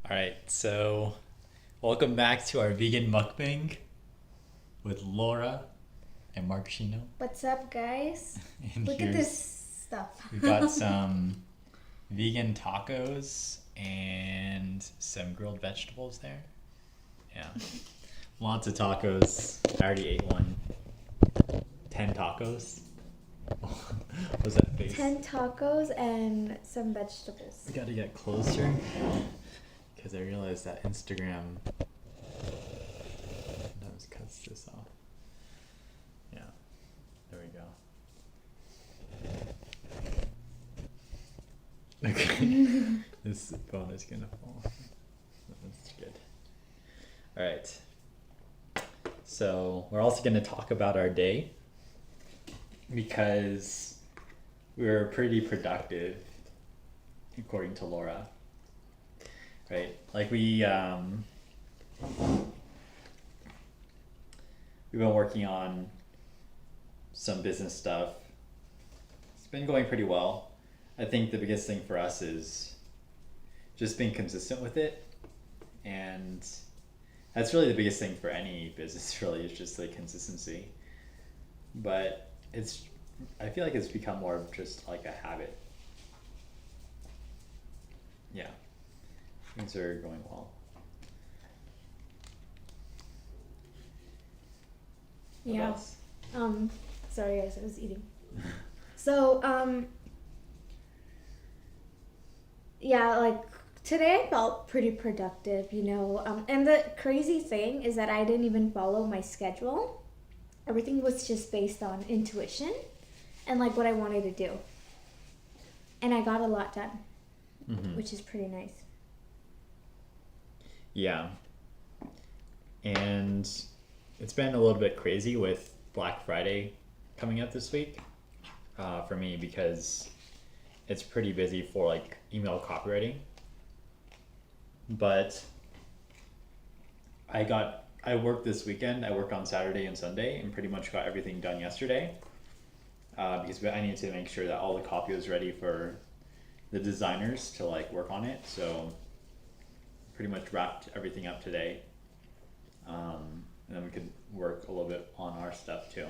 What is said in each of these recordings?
All right, so welcome back to our vegan mukbang with Laura and Marcino. What's up, guys? And Look at this stuff. we got some vegan tacos and some grilled vegetables there. Yeah, lots of tacos. I already ate one. 10 tacos. What was that face? 10 tacos and some vegetables. We got to get closer because I realized that Instagram sometimes cuts this off. Yeah, there we go. Okay, this phone is gonna fall. That's good. All right. So we're also gonna talk about our day because we were pretty productive, according to Laura. Right, like we've been working on some business stuff. It's been going pretty well. I think the biggest thing for us is just being consistent with it, and that's really the biggest thing for any business. Really, is just like consistency. But I feel like it's become more of just like a habit. Yeah, things are going well. What Yeah. else? Sorry guys, I was eating. So, yeah, like today I felt pretty productive, and the crazy thing is that I didn't even follow my schedule. Everything was just based on intuition and like what I wanted to do. And I got a lot done, which is pretty nice. Yeah. And it's been a little bit crazy with Black Friday coming up this week for me because it's pretty busy for like email copywriting. But I worked this weekend. I worked on Saturday and Sunday and pretty much got everything done yesterday because I needed to make sure that all the copy was ready for the designers to like work on it. So pretty much wrapped everything up today. And then we could work a little bit on our stuff too.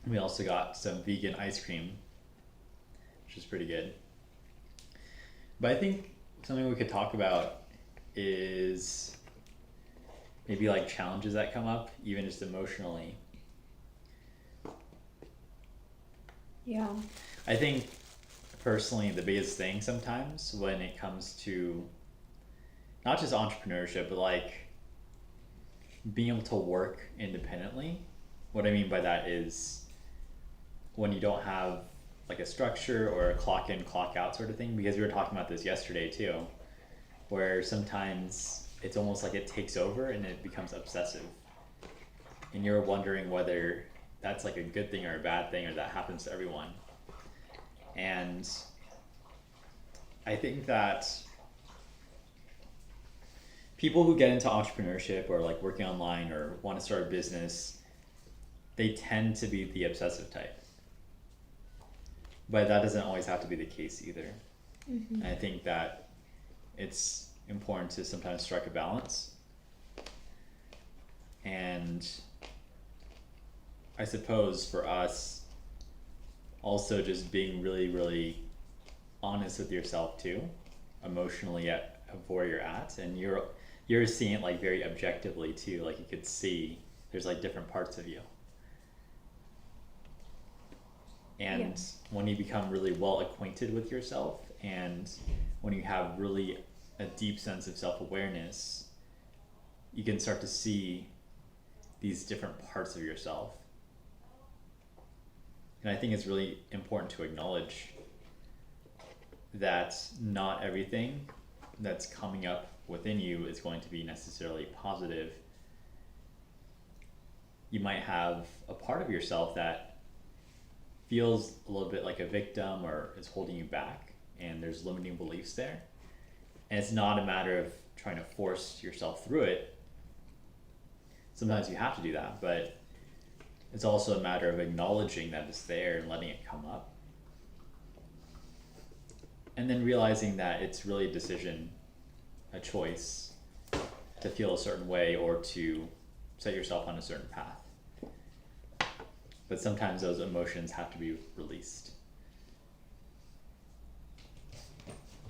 We also got some vegan ice cream, which is pretty good. But I think something we could talk about is maybe like challenges that come up, even just emotionally. Yeah. I think personally the biggest thing sometimes when it comes to not just entrepreneurship, but like being able to work independently. What I mean by that is when you don't have like a structure or a clock in, clock out sort of thing, because we were talking about this yesterday too, where sometimes it's almost like it takes over and it becomes obsessive. And you're wondering whether that's like a good thing or a bad thing or that happens to everyone. And I think that people who get into entrepreneurship or like working online or want to start a business, they tend to be the obsessive type. But that doesn't always have to be the case either. And I think that it's important to sometimes strike a balance. And I suppose for us, also just being really, really honest with yourself too, emotionally of where you're at, and you're seeing it like very objectively too. Like you could see there's like different parts of you. And when you become really well acquainted with yourself and when you have really a deep sense of self-awareness, you can start to see these different parts of yourself. And I think it's really important to acknowledge that not everything that's coming up within you is going to be necessarily positive. You might have a part of yourself that feels a little bit like a victim or is holding you back, and there's limiting beliefs there. And it's not a matter of trying to force yourself through it. Sometimes you have to do that, but it's also a matter of acknowledging that it's there and letting it come up. And then realizing that it's really a decision, a choice to feel a certain way or to set yourself on a certain path. But sometimes those emotions have to be released.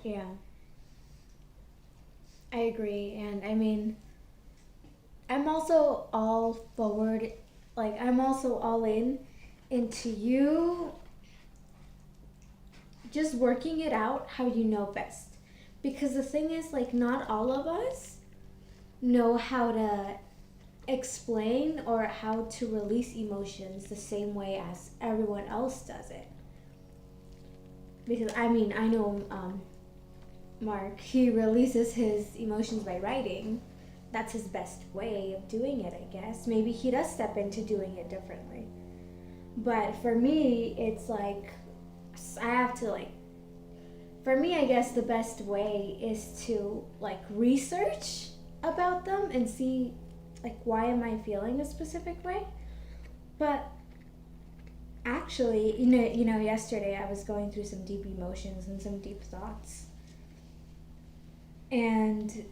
Yeah. I agree. And I mean, I'm also all forward, like, I'm also all in into you just working it out how you know best. Because the thing is, like, not all of us know how to explain or how to release emotions the same way as everyone else does it. Because, I mean, I know Mark, he releases his emotions by writing. That's his best way of doing it, I guess. Maybe he does step into doing it differently. But for me, it's like, I have to, like, for me, I guess the best way is to, like, research about them and see, like, why am I feeling a specific way. But actually, yesterday I was going through some deep emotions and some deep thoughts. And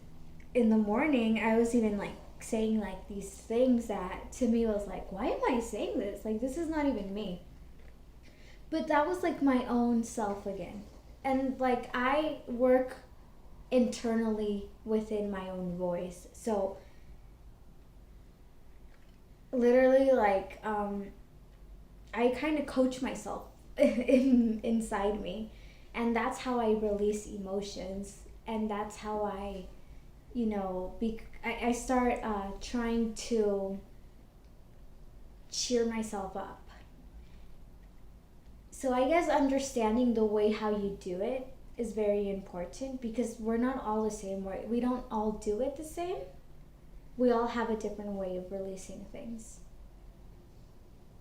in the morning, I was even, like, saying, like, these things that to me was like, why am I saying this? Like, this is not even me. But that was, like, my own self again. And, like, I work internally within my own voice. So, literally, like, I kind of coach myself inside me. And that's how I release emotions. And that's how I, I start trying to cheer myself up. So I guess understanding the way how you do it is very important because we're not all the same. We don't all do it the same. We all have a different way of releasing things.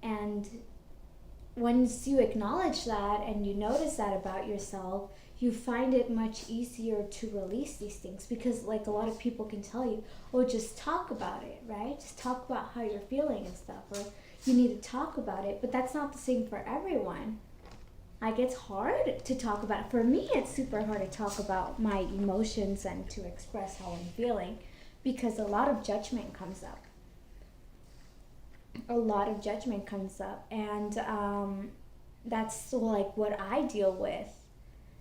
And once you acknowledge that and you notice that about yourself, you find it much easier to release these things because, like, a lot of people can tell you, oh, just talk about it, right? Just talk about how you're feeling and stuff, or you need to talk about it, but that's not the same for everyone. Like, it's hard to talk about. For me, it's super hard to talk about my emotions and to express how I'm feeling because a lot of judgment comes up. And that's like what I deal with.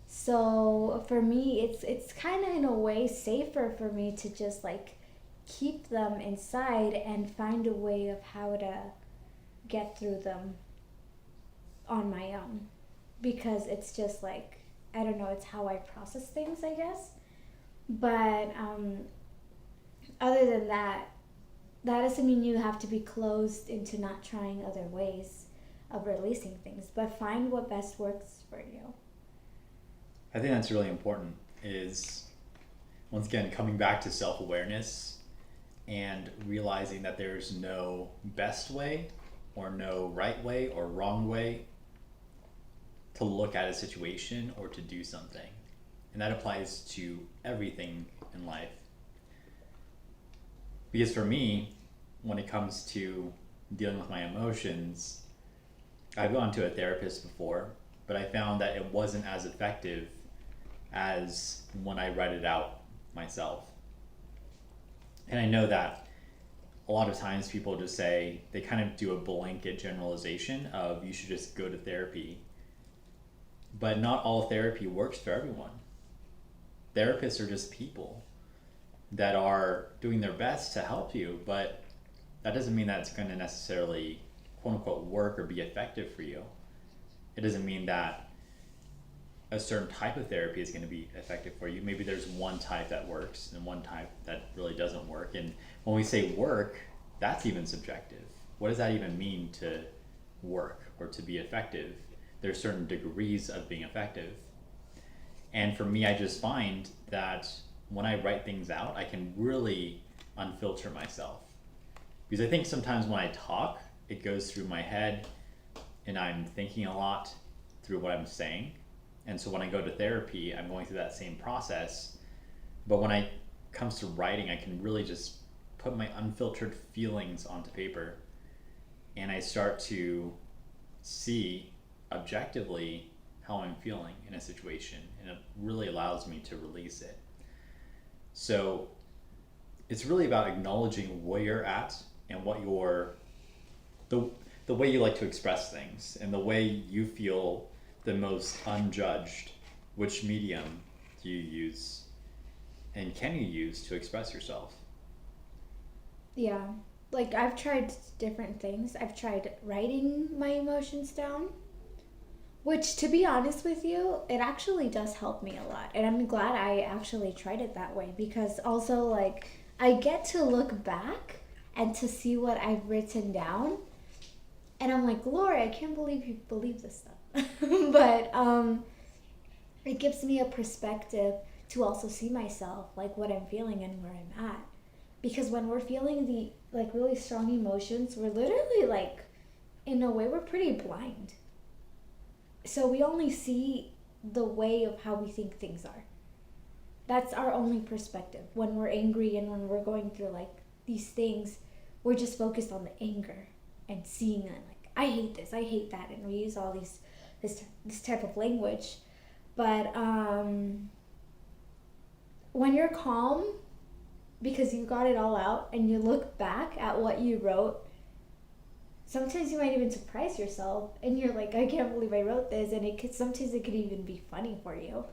So for me, it's kind of in a way safer for me to just, like, keep them inside and find a way of how to get through them on my own. Because it's just, like, I don't know, it's how I process things, I guess. But other than that doesn't mean you have to be closed into not trying other ways of releasing things, but find what best works for you. I think that's really important, is once again coming back to self-awareness and realizing that there's no best way or no right way or wrong way to look at a situation or to do something. And that applies to everything in life. Because for me, when it comes to dealing with my emotions, I've gone to a therapist before, but I found that it wasn't as effective as when I write it out myself. And I know that a lot of times people just say, they kind of do a blanket generalization of you should just go to therapy. But not all therapy works for everyone. Therapists are just people that are doing their best to help you, but that doesn't mean that it's going to necessarily, quote unquote, work or be effective for you. It doesn't mean that a certain type of therapy is going to be effective for you. Maybe there's one type that works and one type that really doesn't work. And when we say work, that's even subjective. What does that even mean to work or to be effective? There's certain degrees of being effective. And for me, I just find that when I write things out, I can really unfilter myself. Because I think sometimes when I talk, it goes through my head and I'm thinking a lot through what I'm saying. And so when I go to therapy, I'm going through that same process. But when it comes to writing, I can really just put my unfiltered feelings onto paper. And I start to see objectively how I'm feeling in a situation, and it really allows me to release it. So it's really about acknowledging where you're at and what the way you like to express things and the way you feel the most unjudged. Which medium do you use and can you use to express yourself? Yeah. Like I've tried different things. I've tried writing my emotions down, which to be honest with you, it actually does help me a lot. And I'm glad I actually tried it that way because also like I get to look back and to see what I've written down. And I'm like, Laura, I can't believe you believe this stuff. But it gives me a perspective to also see myself, like what I'm feeling and where I'm at. Because when we're feeling the like really strong emotions, we're literally like, in a way, we're pretty blind. So we only see the way of how we think things are. That's our only perspective. When we're angry and when we're going through like these things, we're just focused on the anger and seeing it like, I hate this, I hate that, and we use all this type of language. But when you're calm, because you got it all out and you look back at what you wrote, sometimes you might even surprise yourself and you're like, I can't believe I wrote this, and sometimes it could even be funny for you,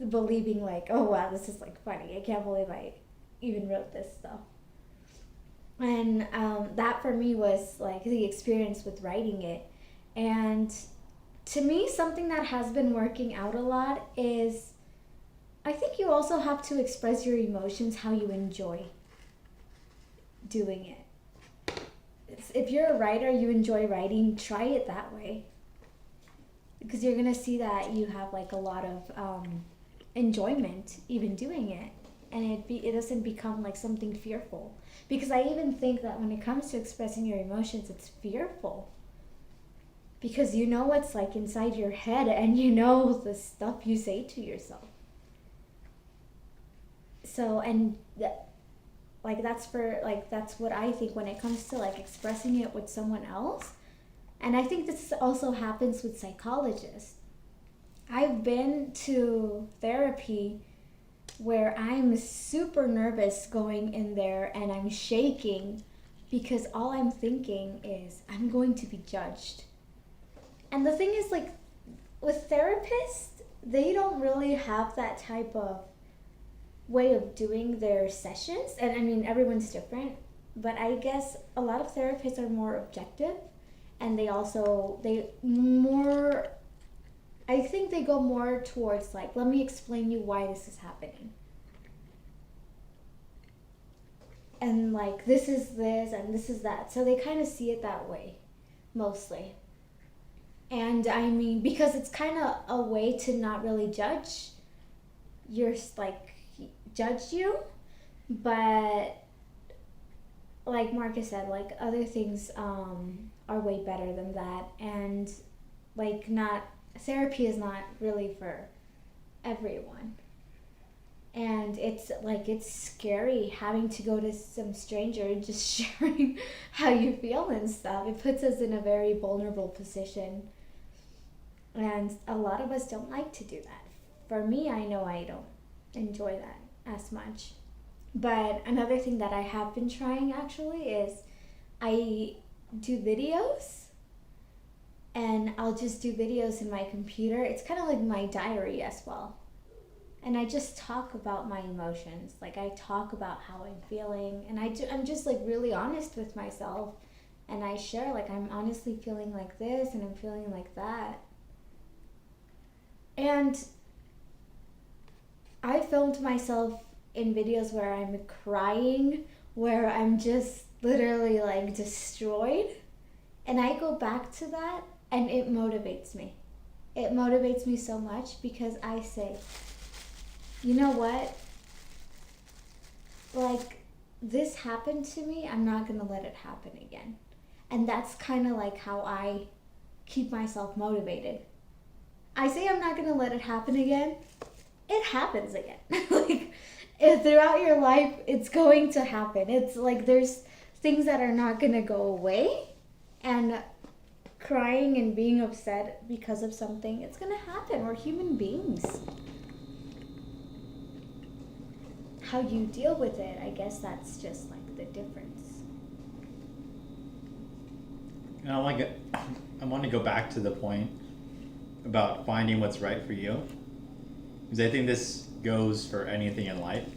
believing like, oh wow, this is like funny, I can't believe I even wrote this stuff. And that for me was like the experience with writing it. And to me, something that has been working out a lot is I think you also have to express your emotions how you enjoy doing it. If you're a writer, you enjoy writing, try it that way. Because you're going to see that you have like a lot of enjoyment even doing it. And it doesn't become like something fearful. Because I even think that when it comes to expressing your emotions, it's fearful. Because you know what's like inside your head and you know the stuff you say to yourself. So, and that's what I think when it comes to like expressing it with someone else. And I think this also happens with psychologists. I've been to therapy where I'm super nervous going in there and I'm shaking because all I'm thinking is I'm going to be judged. And the thing is, like, with therapists, they don't really have that type of way of doing their sessions. And I mean, everyone's different, but I guess a lot of therapists are more objective, and I think they go more towards like, let me explain you why this is happening. And like, this is this and this is that. So they kind of see it that way, mostly. And I mean, because it's kind of a way to not really judge you, but like Marcus said, like other things are way better than that. And like, therapy is not really for everyone. And it's scary having to go to some stranger and just sharing how you feel and stuff. It puts us in a very vulnerable position. And a lot of us don't like to do that. For me, I know I don't enjoy that as much. But another thing that I have been trying actually is I do videos. And I'll just do videos in my computer. It's kind of like my diary as well. And I just talk about my emotions. Like, I talk about how I'm feeling. And I'm just like really honest with myself. And I share like, I'm honestly feeling like this and I'm feeling like that. And I filmed myself in videos where I'm crying, where I'm just literally like destroyed. And I go back to that and it motivates me. It motivates me so much because I say, you know what? Like, this happened to me, I'm not going to let it happen again. And that's kind of like how I keep myself motivated. I say I'm not going to let it happen again. It happens again. Like, throughout your life, it's going to happen. It's like there's things that are not going to go away. And crying and being upset because of something, it's gonna happen. We're human beings. How you deal with it, I guess that's just like the difference. And I want to go back to the point about finding what's right for you, because I think this goes for anything in life.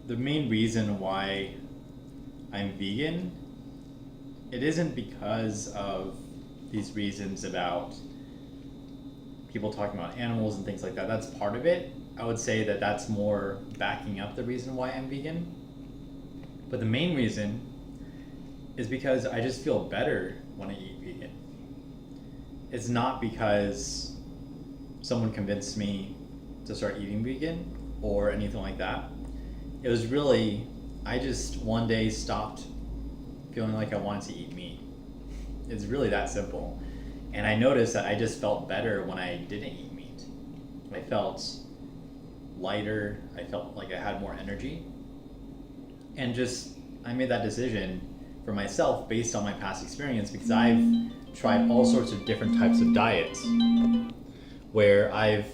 The main reason why I'm vegan, it isn't because of these reasons about people talking about animals and things like that. That's part of it. I would say that that's more backing up the reason why I'm vegan. But the main reason is because I just feel better when I eat vegan. It's not because someone convinced me to start eating vegan or anything like that. It was really, I just one day stopped feeling like I wanted to eat meat. It's really that simple. And I noticed that I just felt better when I didn't eat meat. I felt lighter, I felt like I had more energy. And just, I made that decision for myself based on my past experience, because I've tried all sorts of different types of diets where I've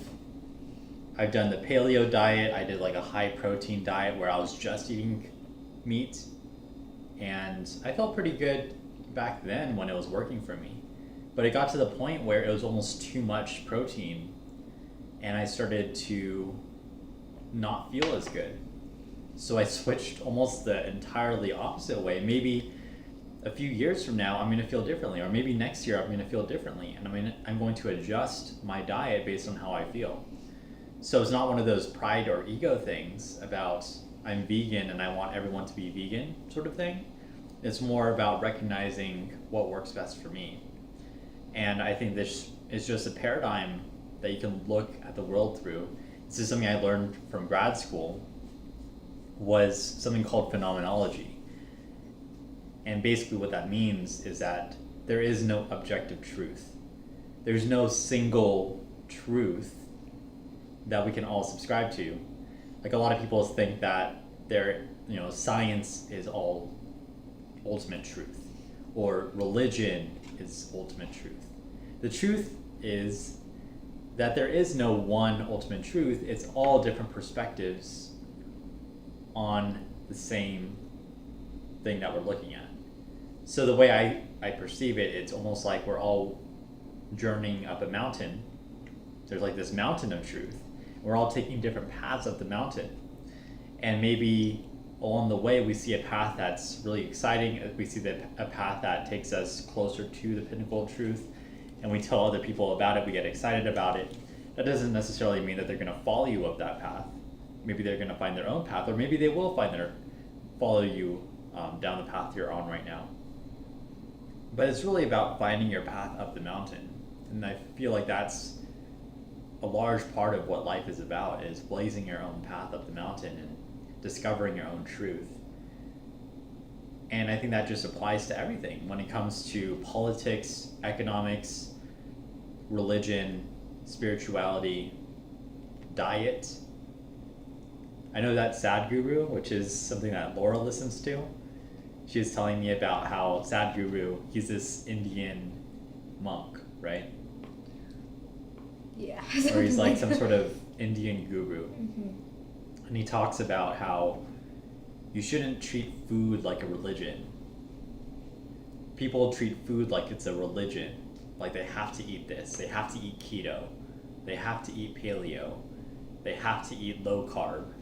done the paleo diet. I did like a high protein diet where I was just eating meat, and I felt pretty good back then when it was working for me. But it got to the point where it was almost too much protein, and I started to not feel as good. So I switched almost the entirely opposite way. Maybe a few years from now, I'm going to feel differently, or maybe next year I'm going to feel differently, and I'm going to adjust my diet based on how I feel. So it's not one of those pride or ego things about I'm vegan and I want everyone to be vegan sort of thing. It's more about recognizing what works best for me. And I think this is just a paradigm that you can look at the world through. This is something I learned from grad school, was something called phenomenology. And basically what that means is that there is no objective truth. There's no single truth that we can all subscribe to. Like a lot of people think that science is all ultimate truth, or religion is ultimate truth. The truth is that there is no one ultimate truth. It's all different perspectives on the same thing that we're looking at. So the way I perceive it, it's almost like we're all journeying up a mountain. There's like this mountain of truth. We're all taking different paths up the mountain. And maybe along the way we see a path that's really exciting. We see a path that takes us closer to the pinnacle of truth, and we tell other people about it, we get excited about it. That doesn't necessarily mean that they're going to follow you up that path. Maybe they're going to find their own path, or maybe they will follow you down the path you're on right now. But it's really about finding your path up the mountain. And I feel like that's a large part of what life is about, is blazing your own path up the mountain and discovering your own truth. And I think that just applies to everything when it comes to politics, economics, religion, spirituality, diet. I know that Sadhguru, which is something that Laura listens to, she was telling me about how Sadhguru, he's this Indian monk, right? Yeah. Or he's like some sort of Indian guru. Mm-hmm. And he talks about how you shouldn't treat food like a religion. People treat food like it's a religion. Like they have to eat this, they have to eat keto, they have to eat paleo, they have to eat low carb.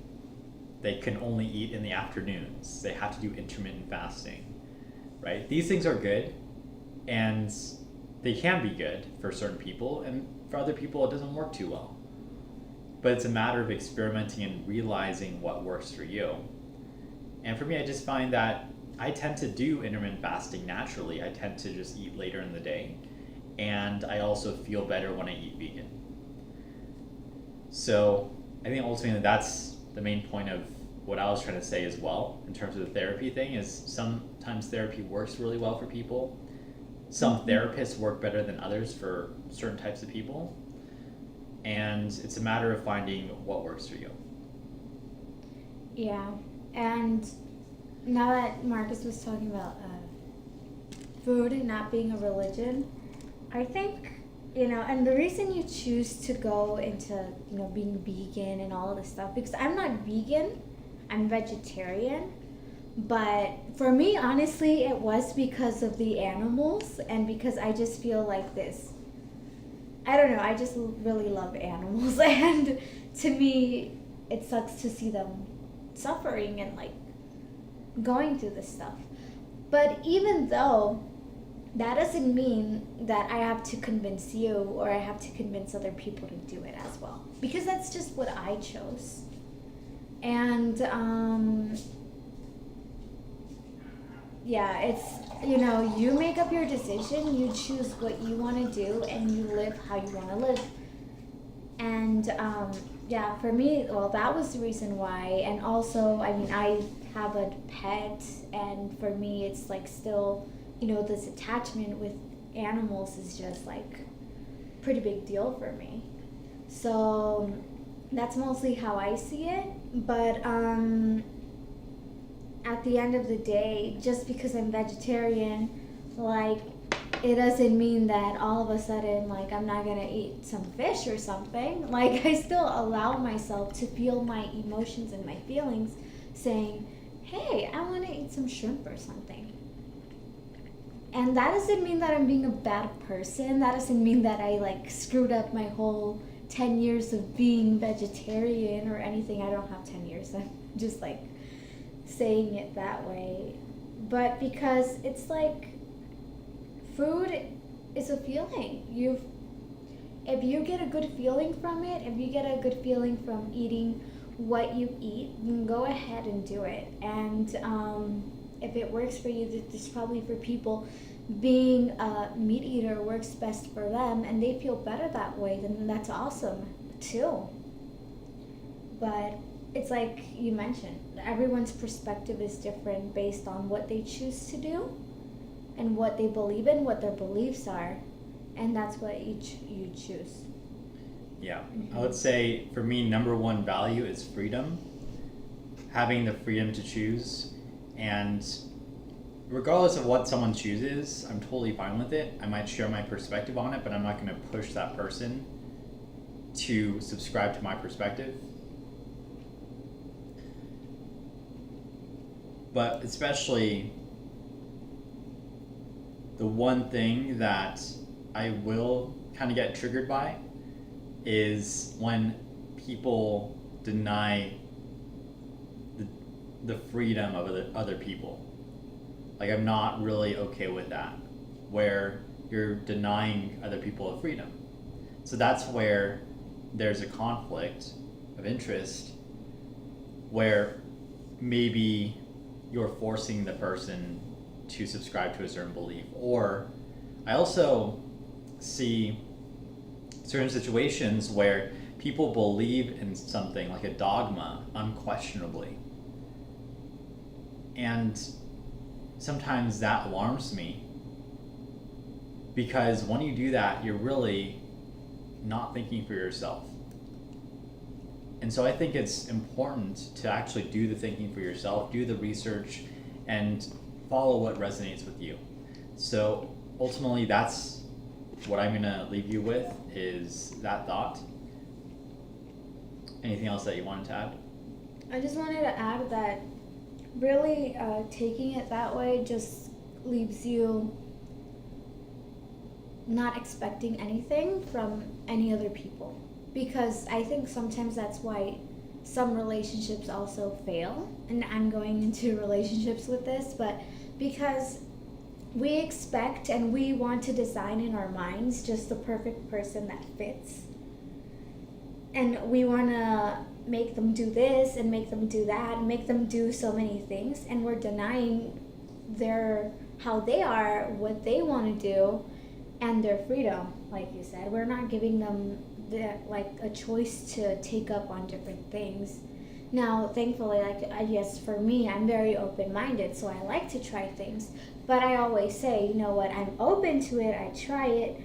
They can only eat in the afternoons. They have to do intermittent fasting, right? These things are good, and they can be good for certain people, and for other people it doesn't work too well. But it's a matter of experimenting and realizing what works for you. And for me, I just find that I tend to do intermittent fasting naturally. I tend to just eat later in the day, and I also feel better when I eat vegan. So I think ultimately that's the main point of what I was trying to say as well in terms of the therapy thing, is sometimes therapy works really well for people. Some therapists work better than others for certain types of people. And it's a matter of finding what works for you. Yeah. And now that Marcus was talking about food not being a religion, I think, and the reason you choose to go into, being vegan and all of this stuff, because I'm not vegan, I'm vegetarian. But for me, honestly, it was because of the animals and because I just feel like this. I don't know, I just really love animals. And to me, it sucks to see them suffering and like going through this stuff. But even though that doesn't mean that I have to convince you or I have to convince other people to do it as well. Because that's just what I chose. And, yeah, it's, you make up your decision, you choose what you want to do, and you live how you want to live. And, yeah, for me, well, that was the reason why. And also, I mean, I have a pet, and for me, it's like still, this attachment with animals is just like pretty big deal for me. So that's mostly how I see it. But at the end of the day, just because I'm vegetarian, like, it doesn't mean that all of a sudden, like, I'm not gonna eat some fish or something. Like, I still allow myself to feel my emotions and my feelings, saying, hey, I want to eat some shrimp or something. And that doesn't mean that I'm being a bad person. That doesn't mean that I, like, screwed up my whole 10 years of being vegetarian or anything. I don't have 10 years. I'm just, like, saying it that way. But because it's, like, food is a feeling. If you get a good feeling from it, if you get a good feeling from eating what you eat, then go ahead and do it. And if it works for you, this is probably for people. Being a meat eater works best for them and they feel better that way, then that's awesome too. But it's like you mentioned, everyone's perspective is different based on what they choose to do and what they believe in, what their beliefs are, and that's what you choose. Yeah, I would say for me, number one value is freedom. Having the freedom to choose, and regardless of what someone chooses, I'm totally fine with it. I might share my perspective on it, but I'm not going to push that person to subscribe to my perspective. But especially the one thing that I will kind of get triggered by is when people deny the freedom of other people. Like, I'm not really okay with that, where you're denying other people a freedom. So that's where there's a conflict of interest, where maybe you're forcing the person to subscribe to a certain belief. Or I also see certain situations where people believe in something like a dogma unquestionably. And sometimes that alarms me, because when you do that, you're really not thinking for yourself. And so I think it's important to actually do the thinking for yourself, do the research, and follow what resonates with you. So ultimately, that's what I'm going to leave you with, is that thought. Anything else that you wanted to add? I just wanted to add that really taking it that way just leaves you not expecting anything from any other people. Because I think sometimes that's why some relationships also fail. And I'm going into relationships with this, but because we expect and we want to design in our minds just the perfect person that fits. And we want to make them do this and make them do that and make them do so many things, and we're denying how they are, what they want to do, and their freedom. Like you said, we're not giving them a choice to take up on different things. Now, thankfully, yes, for me, I'm very open-minded, so I like to try things. But I always say, you know what, I'm open to it, I try it,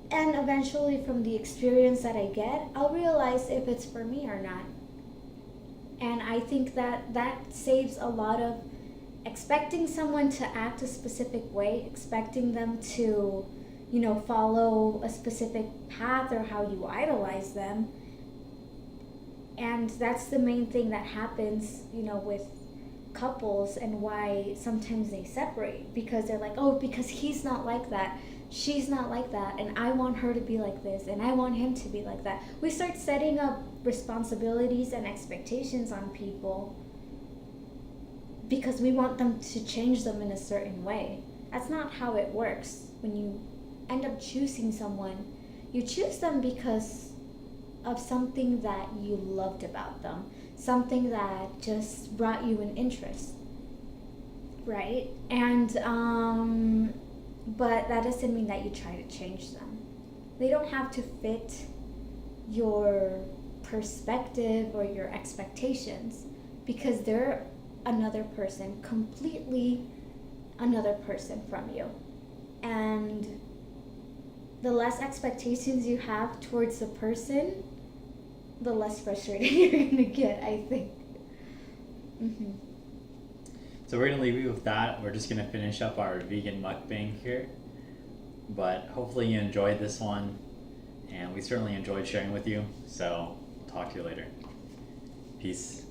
and eventually from the experience that I get, I'll realize if it's for me or not. And I think that saves a lot of expecting someone to act a specific way, expecting them to, follow a specific path or how you idolize them. And that's the main thing that happens, with couples, and why sometimes they separate, because they're like, oh, because he's not like that, she's not like that, and I want her to be like this, and I want him to be like that. We start setting up responsibilities and expectations on people because we want them to change them in a certain way. That's not how it works. When you end up choosing someone, you choose them because of something that you loved about them, something that just brought you an interest, right? And but that doesn't mean that you try to change them. They don't have to fit your perspective or your expectations, because they're another person, completely another person from you. And the less expectations you have towards the person, the less frustrated you're gonna get, I think. Mm-hmm. So we're gonna leave you with that. We're just gonna finish up our vegan mukbang here. But hopefully you enjoyed this one, and we certainly enjoyed sharing with you. So we'll talk to you later. Peace.